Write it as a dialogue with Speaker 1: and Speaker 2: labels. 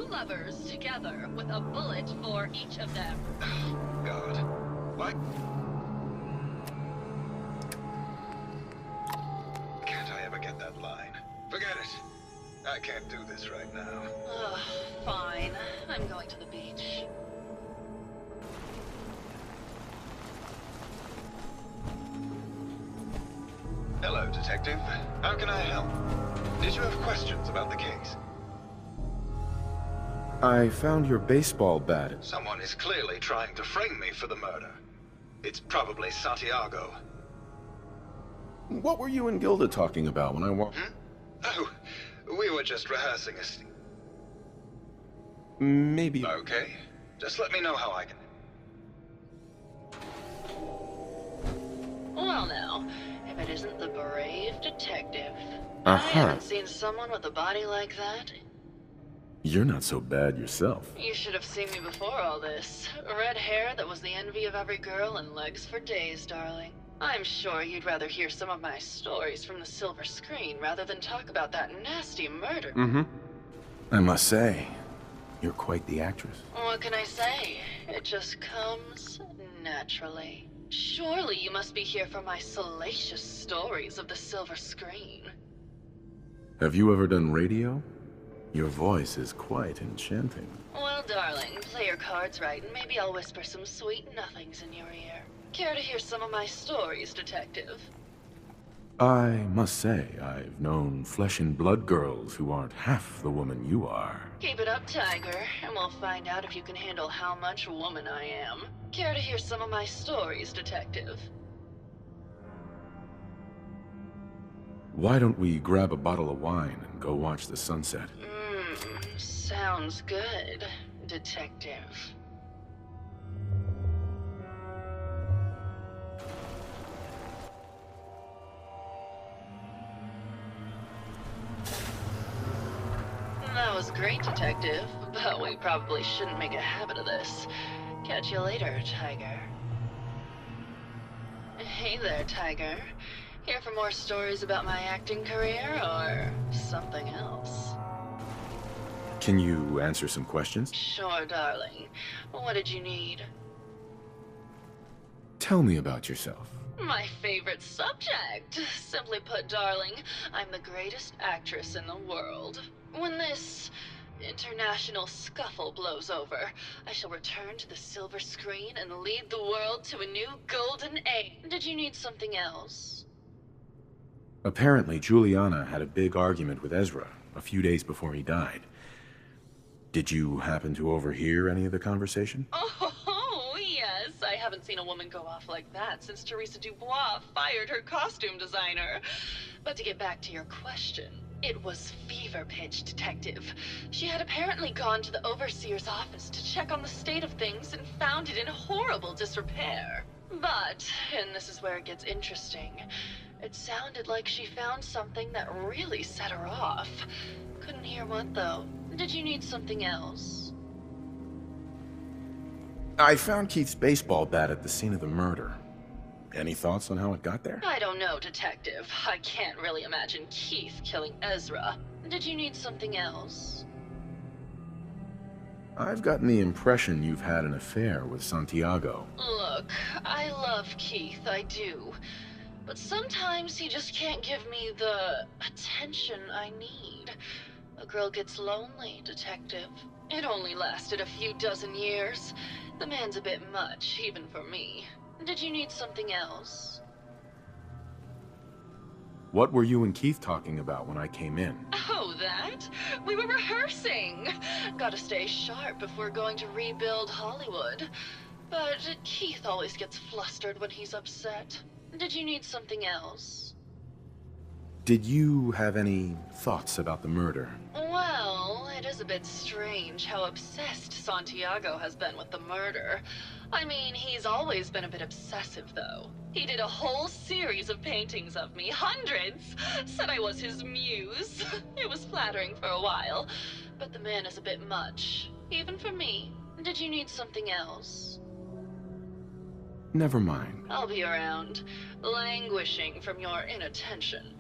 Speaker 1: lovers together with a bullet for each of them.
Speaker 2: God. What? Can't I ever get that line? Forget it. I can't do this right now.
Speaker 1: Ugh, fine. I'm going to the beach.
Speaker 2: Hello, Detective. How can I help? Did you have questions about the case?
Speaker 3: I found your baseball bat.
Speaker 2: Someone is clearly trying to frame me for the murder. It's probably Santiago.
Speaker 3: What were you and Gilda talking about when I walked?
Speaker 2: Oh, we were just rehearsing a
Speaker 3: Maybe.
Speaker 2: Okay. Just let me know how I can...
Speaker 1: Well now, if it isn't the brave detective. I
Speaker 3: Uh-huh.
Speaker 1: haven't seen someone with a body like that.
Speaker 3: You're not so bad yourself.
Speaker 1: You should have seen me before all this. Red hair that was the envy of every girl and legs for days, darling. I'm sure you'd rather hear some of my stories from the silver screen rather than talk about that nasty murder.
Speaker 3: Mm-hmm. I must say, you're quite the actress.
Speaker 1: What can I say? It just comes naturally. Surely you must be here for my salacious stories of the silver screen.
Speaker 3: Have you ever done radio? Your voice is quite enchanting.
Speaker 1: Well, darling, play your cards right, and maybe I'll whisper some sweet nothings in your ear. Care to hear some of my stories, detective?
Speaker 3: I must say, I've known flesh and blood girls who aren't half the woman you are.
Speaker 1: Keep it up, Tiger, and we'll find out if you can handle how much woman I am. Care to hear some of my stories, detective?
Speaker 3: Why don't we grab a bottle of wine and go watch the sunset?
Speaker 1: Sounds good, detective. That was great, detective, but we probably shouldn't make a habit of this. Catch you later, Tiger. Hey there, Tiger. Here for more stories about my acting career, or something else?
Speaker 3: Can you answer some questions?
Speaker 1: Sure, darling. What did you need?
Speaker 3: Tell me about yourself.
Speaker 1: My favorite subject. Simply put, darling, I'm the greatest actress in the world. When this international scuffle blows over, I shall return to the silver screen and lead the world to a new golden age. Did you need something else?
Speaker 3: Apparently, Juliana had a big argument with Ezra a few days before he died. Did you happen to overhear any of the conversation?
Speaker 1: Oh, yes. I haven't seen a woman go off like that since Teresa Dubois fired her costume designer. But to get back to your question, it was fever pitch, detective. She had apparently gone to the overseer's office to check on the state of things and found it in horrible disrepair. But, and this is where it gets interesting, it sounded like she found something that really set her off. Couldn't hear what, though. Did you need something else?
Speaker 3: I found Keith's baseball bat at the scene of the murder. Any thoughts on how it got there?
Speaker 1: I don't know, detective. I can't really imagine Keith killing Ezra. Did you need something else?
Speaker 3: I've gotten the impression you've had an affair with Santiago.
Speaker 1: Look, I love Keith, I do. But sometimes he just can't give me the attention I need. A girl gets lonely, detective. It only lasted a few dozen years. The man's a bit much, even for me. Did you need something else?
Speaker 3: What were you and Keith talking about when I came in?
Speaker 1: Oh, that? We were rehearsing. Gotta stay sharp if we're going to rebuild Hollywood. But Keith always gets flustered when he's upset. Did you need something else?
Speaker 3: Did you have any thoughts about the murder?
Speaker 1: Well, it is a bit strange how obsessed Santiago has been with the murder. I mean, he's always been a bit obsessive, though. He did a whole series of paintings of me, hundreds. Said I was his muse. It was flattering for a while, but the man is a bit much, even for me. Did you need something else?
Speaker 3: Never mind.
Speaker 1: I'll be around, languishing from your inattention.